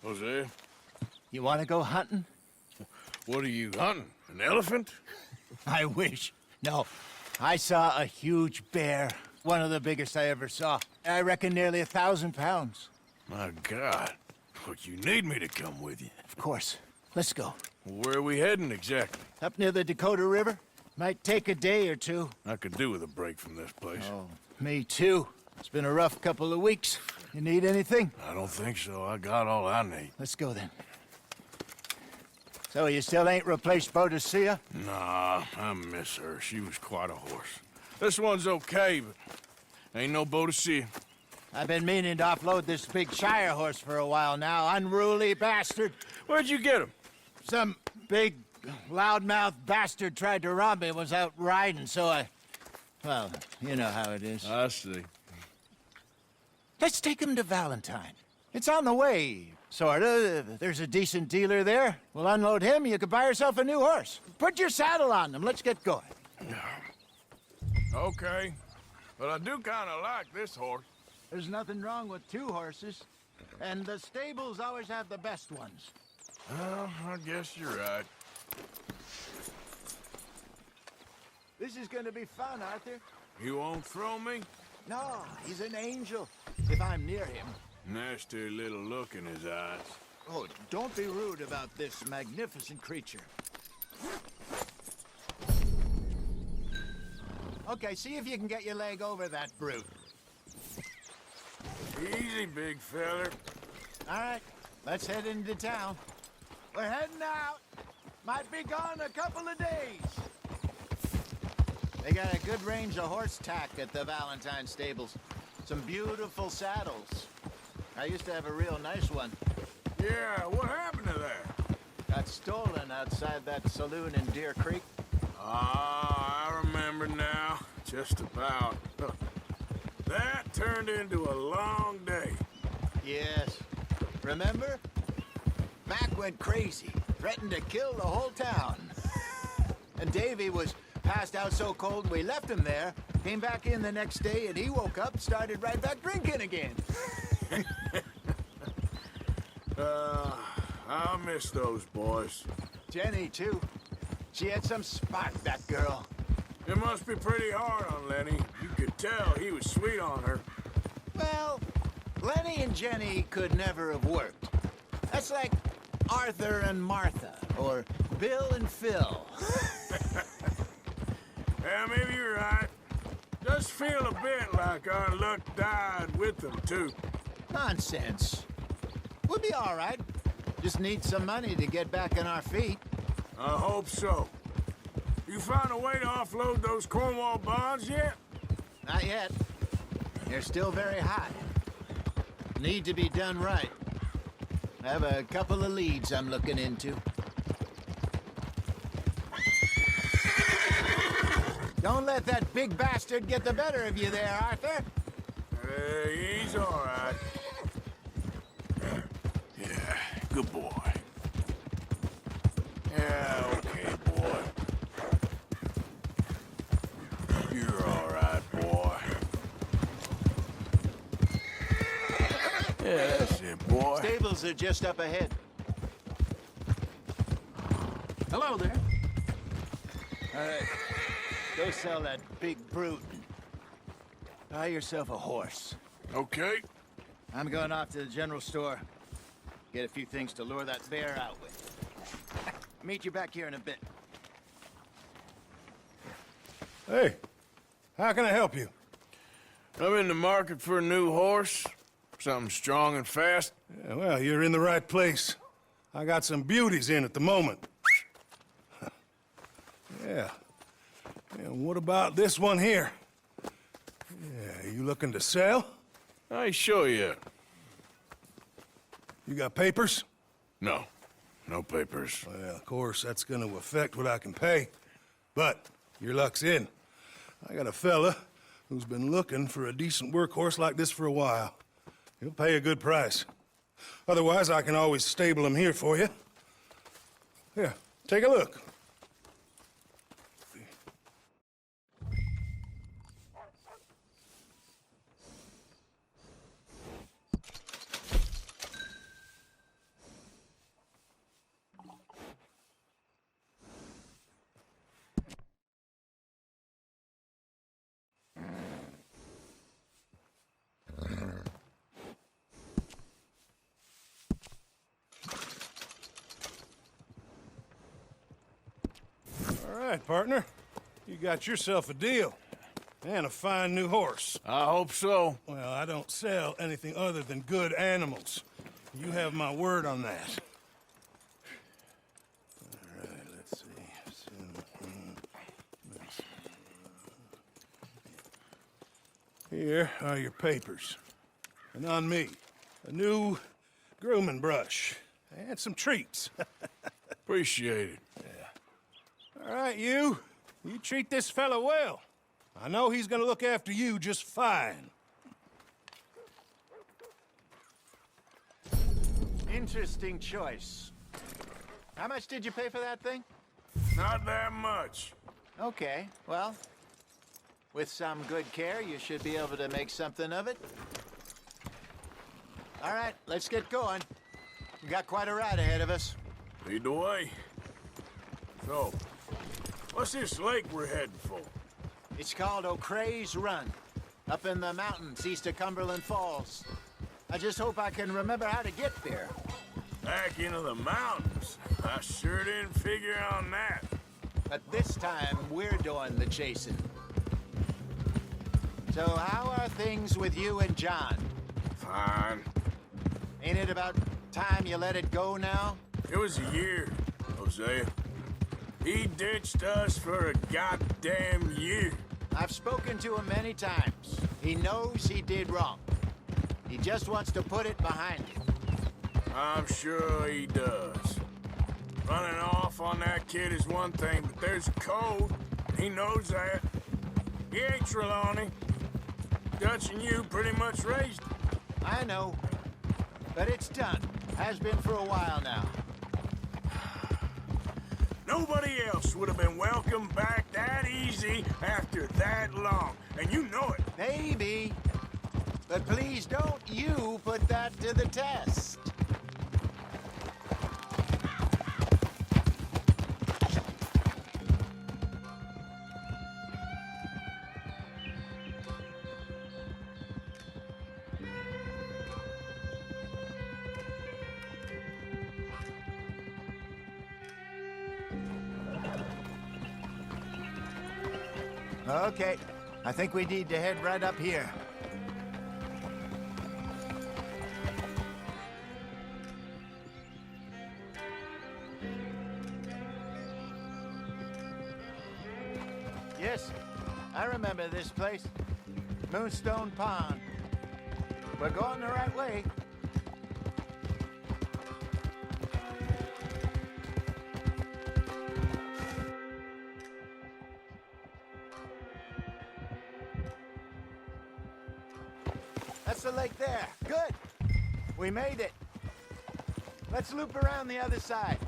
Hosea, You want to go hunting? what are you hunting? An elephant? I wish. No, I saw a huge bear. One of the biggest I ever saw. I reckon nearly 1,000 pounds. My God. But you need me to come with you. Of course. Let's go. Where are we heading exactly? Up near the Dakota River. Might take a day or two. I could do with a break from this place. Oh, me too. It's been a rough couple of weeks. You need anything? I don't think so. I got all I need. Let's go then. So you still ain't replaced Boadicea? Nah, I miss her. She was quite a horse. This one's okay, but ain't no Boadicea. I've been meaning to offload this big Shire horse for a while now. Unruly bastard. Where'd you get him? Some big, loudmouth bastard tried to rob me and was out riding, so I... Well, you know how it is. I see. Let's take him to Valentine. It's on the way, sorta. There's a decent dealer there. We'll unload him, you could buy yourself a new horse. Put your saddle on them, let's get going. Okay. But I do kind of like this horse. There's nothing wrong with two horses, and the stables always have the best ones. Well, I guess you're right. This is gonna be fun, Arthur. You won't throw me? No, he's an angel, if I'm near him. Nasty little look in his eyes. Oh, don't be rude about this magnificent creature. Okay, see if you can get your leg over that brute. Easy, big feller. All right, let's head into town. We're heading out. Might be gone a couple of days. They got a good range of horse tack at the Valentine stables. Some beautiful saddles. I used to have a real nice one. Yeah, what happened to that? Got stolen outside that saloon in Deer Creek. Ah, I remember now. Just about. That turned into a long day. Yes. Remember? Mac went crazy. Threatened to kill the whole town. And Davy was passed out so cold we left him there. Came back in the next day and he woke up, started right back drinking again. I miss those boys. Jenny, too. She had some spark, that girl. It must be pretty hard on Lenny. You could tell he was sweet on her. Well, Lenny and Jenny could never have worked. That's like Arthur and Martha, or Bill and Phil. Yeah, maybe you're right. Just feel a bit like our luck died with them, too. Nonsense. We'll be all right. Just need some money to get back on our feet. I hope so. You found a way to offload those Cornwall bonds yet? Not yet. They're still very high. Need to be done right. I have a couple of leads I'm looking into. Don't let that big bastard get the better of you there, Arthur. He's all right. Yeah, good boy. Yeah, okay, boy. You're all right, boy. Yeah, that's it, boy. Stables are just up ahead. Hello there. All right. Go sell that big brute. Buy yourself a horse. Okay. I'm going off to the general store. Get a few things to lure that bear out with. Meet you back here in a bit. Hey, how can I help you? I'm in the market for a new horse. Something strong and fast. Yeah, well, you're in the right place. I got some beauties in at the moment. Yeah. And what about this one here? Yeah, you looking to sell? I show you. You got papers? No. No papers. Well, of course, that's gonna affect what I can pay. But your luck's in. I got a fella who's been looking for a decent workhorse like this for a while. He'll pay a good price. Otherwise, I can always stable him here for you. Here, take a look. All right, partner. You got yourself a deal. And a fine new horse. I hope so. Well, I don't sell anything other than good animals. You have my word on that. All right, let's see. Here are your papers. And on me, a new grooming brush and some treats. Appreciate it. All right, you treat this fella well. I know he's gonna look after you just fine. Interesting choice. How much did you pay for that thing? Not that much. Okay, well, with some good care, you should be able to make something of it. All right, let's get going. We got quite a ride ahead of us. Lead the way. So, what's this lake we're heading for? It's called O'Creagh's Run, up in the mountains east of Cumberland Falls. I just hope I can remember how to get there. Back into the mountains? I sure didn't figure on that. But this time, we're doing the chasing. So how are things with you and John? Fine. Ain't it about time you let it go now? It was a year, Hosea. He ditched us for a goddamn year. I've spoken to him many times. He knows he did wrong. He just wants to put it behind him. I'm sure he does. Running off on that kid is one thing, but there's a code. He knows that. He ain't Trelawney. Dutch and you pretty much raised him. I know. But it's done. Has been for a while now. Nobody else would have been welcomed back that easy after that long. And you know it. Maybe. But please don't you put that to the test. Okay, I think we need to head right up here. Yes, I remember this place. Moonstone Pond. We're going the right way. That's the lake there. Good. We made it. Let's loop around the other side.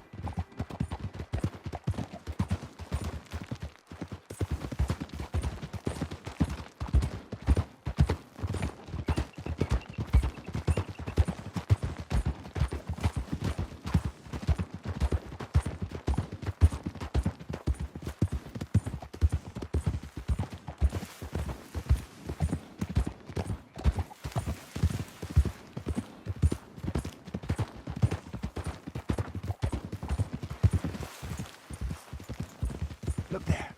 Look there.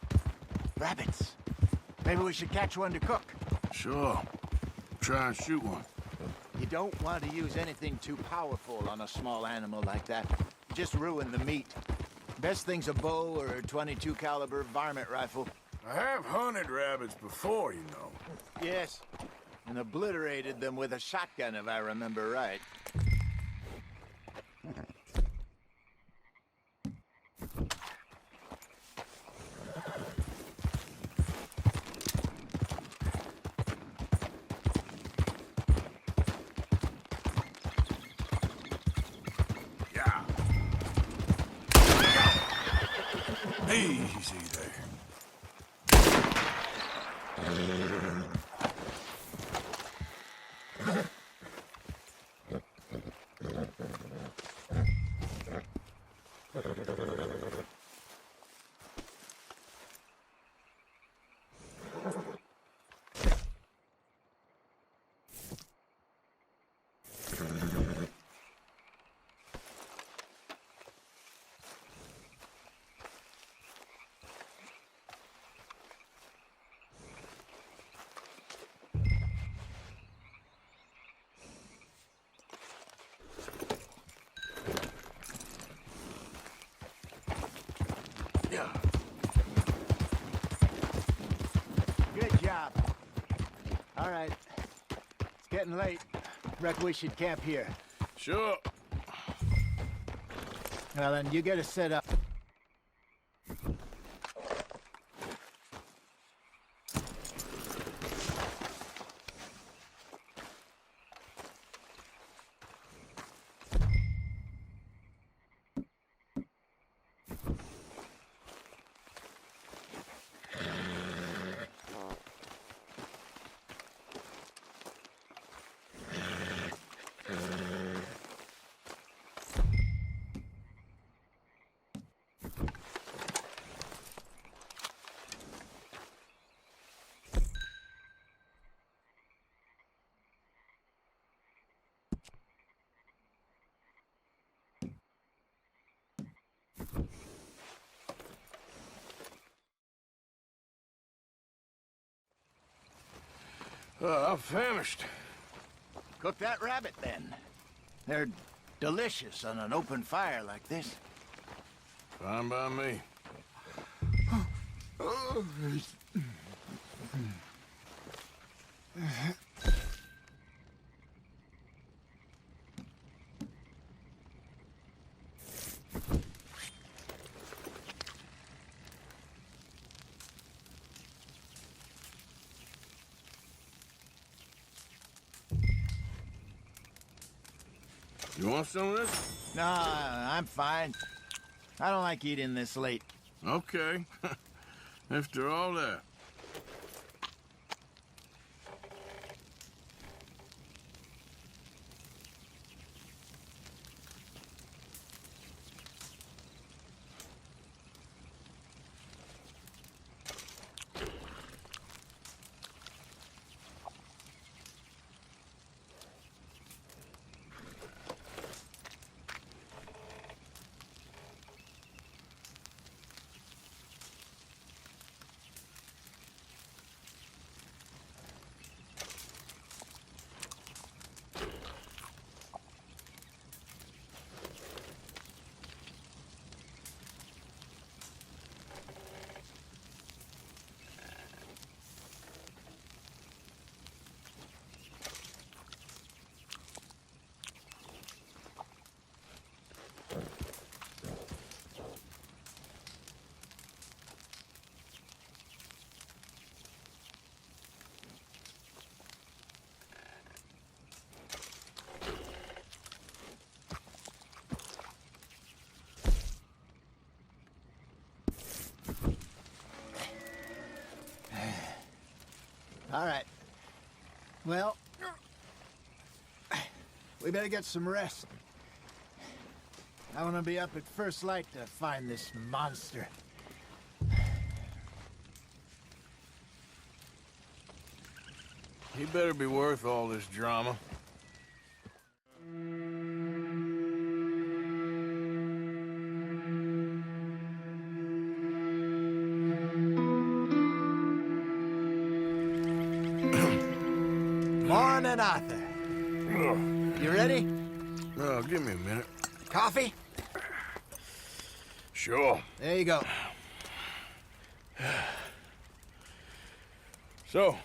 Rabbits. Maybe we should catch one to cook. Sure. Try and shoot one. You don't want to use anything too powerful on a small animal like that. Just ruin the meat. Best thing's a bow or a .22 caliber varmint rifle. I have hunted rabbits before, you know. Yes. And obliterated them with a shotgun, if I remember right. Yeah. Easy there. All right. It's getting late. Reckon we should camp here. Sure. Well, then you get us set up. I'm famished. Cook that rabbit, then. They're delicious on an open fire like this. Fine by me. You want some of this? No, I'm fine. I don't like eating this late. Okay. After all that. All right. Well, we better get some rest. I want to be up at first light to find this monster. He better be worth all this drama. Morning, Arthur. You ready? Oh, give me a minute. Coffee? Sure. There you go. So,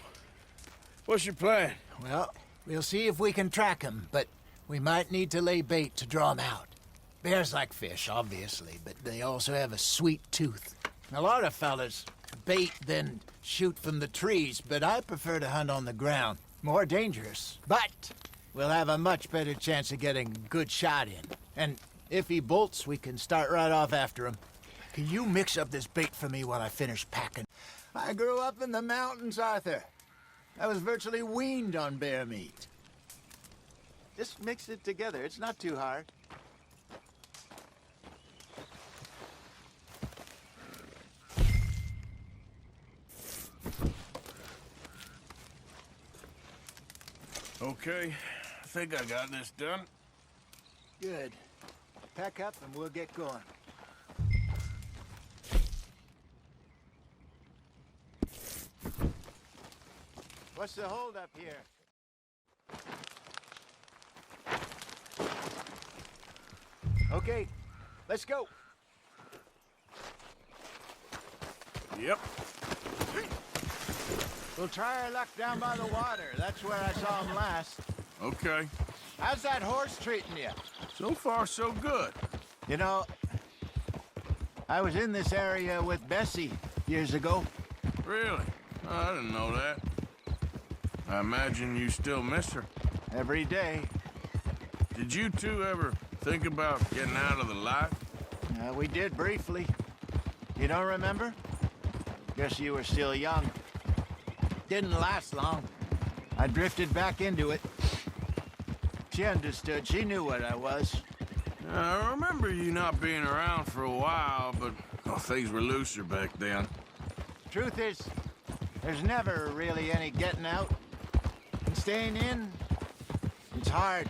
what's your plan? Well, we'll see if we can track him, but we might need to lay bait to draw him out. Bears like fish, obviously, but they also have a sweet tooth. A lot of fellas bait, then shoot from the trees, but I prefer to hunt on the ground. More dangerous, but we'll have a much better chance of getting a good shot in. And if he bolts, we can start right off after him. Can you mix up this bait for me while I finish packing? I grew up in the mountains, Arthur. I was virtually weaned on bear meat. Just mix it together. It's not too hard. Okay, I think I got this done. Good. Pack up and we'll get going. What's the holdup here? Okay, let's go. Yep. We'll try our luck down by the water. That's where I saw him last. Okay. How's that horse treating you? So far, so good. You know, I was in this area with Bessie years ago. Really? Oh, I didn't know that. I imagine you still miss her. Every day. Did you two ever think about getting out of the life? We did briefly. You don't remember? Guess you were still young. Didn't last long. I drifted back into it. She understood. She knew what I was. I remember you not being around for a while, but things were looser back then. Truth is, there's never really any getting out. And staying in, it's hard.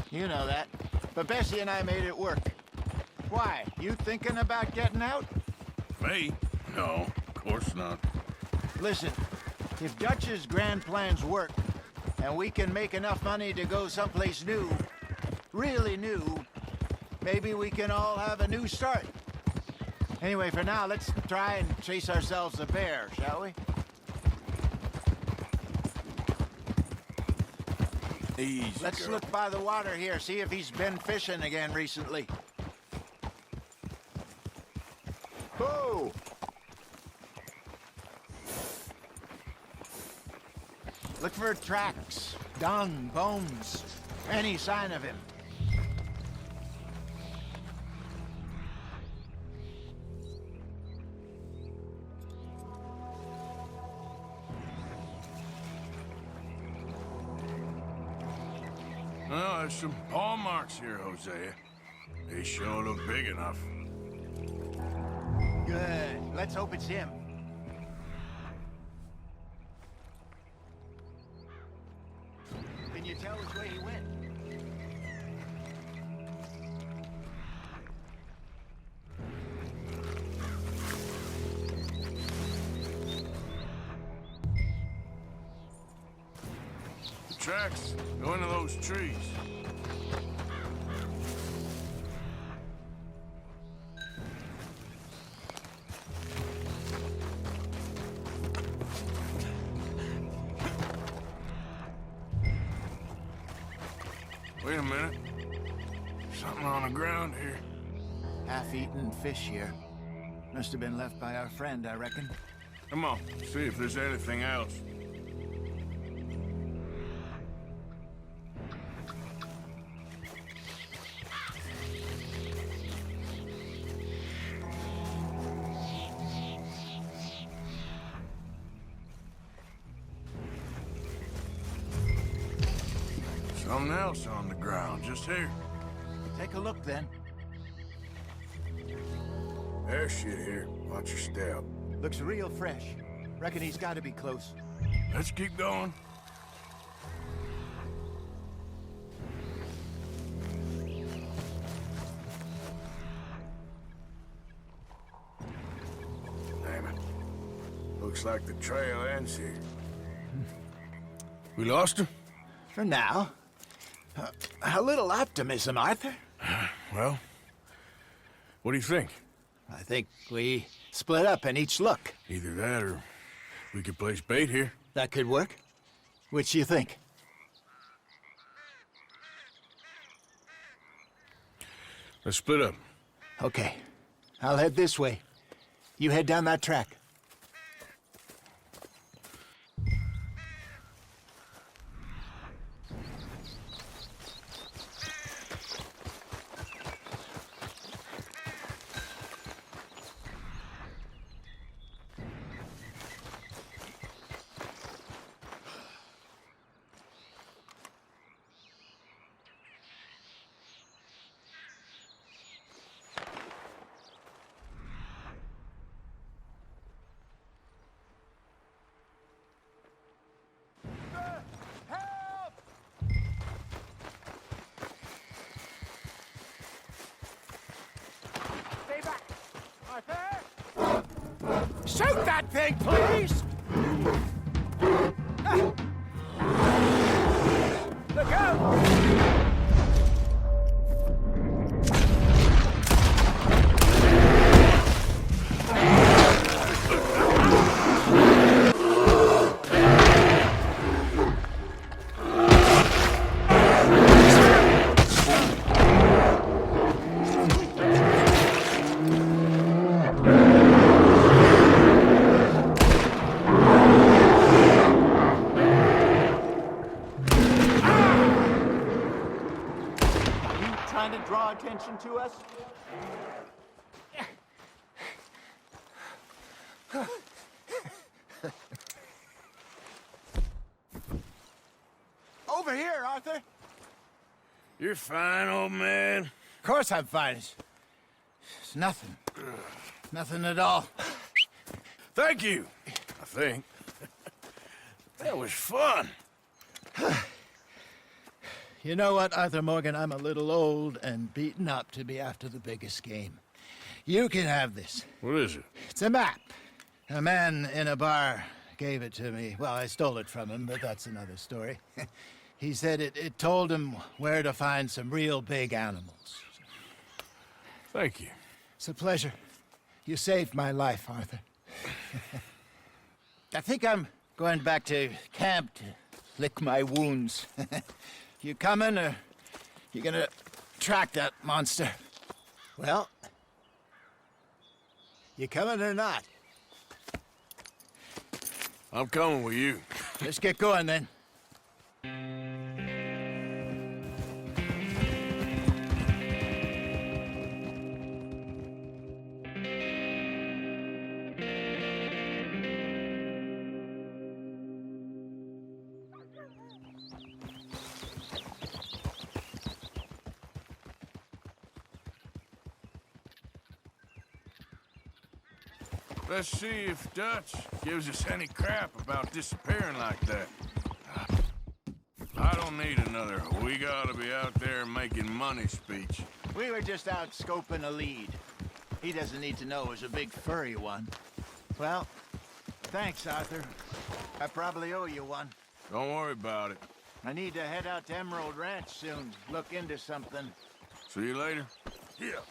You know that. But Bessie and I made it work. Why? You thinking about getting out? Me? No, of course not. Listen, if Dutch's grand plans work, and we can make enough money to go someplace new, really new, maybe we can all have a new start. Anyway, for now, let's try and chase ourselves a bear, shall we? Easy, Let's girl. look by the water here, see if he's been fishing again recently. Whoa! Look for tracks, dung, bones, any sign of him. Well, there's some paw marks here, Hosea. They sure look big enough. Good. Let's hope it's him. Can you tell which way he went? The tracks go into those trees. Wait a minute. Something on the ground here. Half-eaten fish here. Must have been left by our friend, I reckon. Come on, see if there's anything else. Something else on the ground, just here. Take a look, then. There's shit here. Watch your step. Looks real fresh. Reckon he's got to be close. Let's keep going. Damn it. Looks like the trail ends here. We lost him? For now. A little optimism, Arthur. Well, what do you think? I think we split up and each look. Either that or we could place bait here. That could work. Which do you think? Let's split up. Okay. I'll head this way. You head down that track. Shoot that thing, please! Look out! draw attention to us? Over here, Arthur. You're fine, old man. Of course I'm fine. It's nothing. Nothing at all. Thank you, I think. That was fun. You know what, Arthur Morgan? I'm a little old and beaten up to be after the biggest game. You can have this. What is it? It's a map. A man in a bar gave it to me. Well, I stole it from him, but that's another story. He said it told him where to find some real big animals. Thank you. It's a pleasure. You saved my life, Arthur. I think I'm going back to camp to lick my wounds. You coming, or you gonna track that monster? Well, you coming or not? I'm coming with you. Let's get going, then. Let's see if Dutch gives us any crap about disappearing like that. I don't need another "we gotta be out there making money" speech. We were just out scoping a lead. He doesn't need to know it was a big furry one. Well, thanks, Arthur. I probably owe you one. Don't worry about it. I need to head out to Emerald Ranch soon, look into something. See you later. Yeah.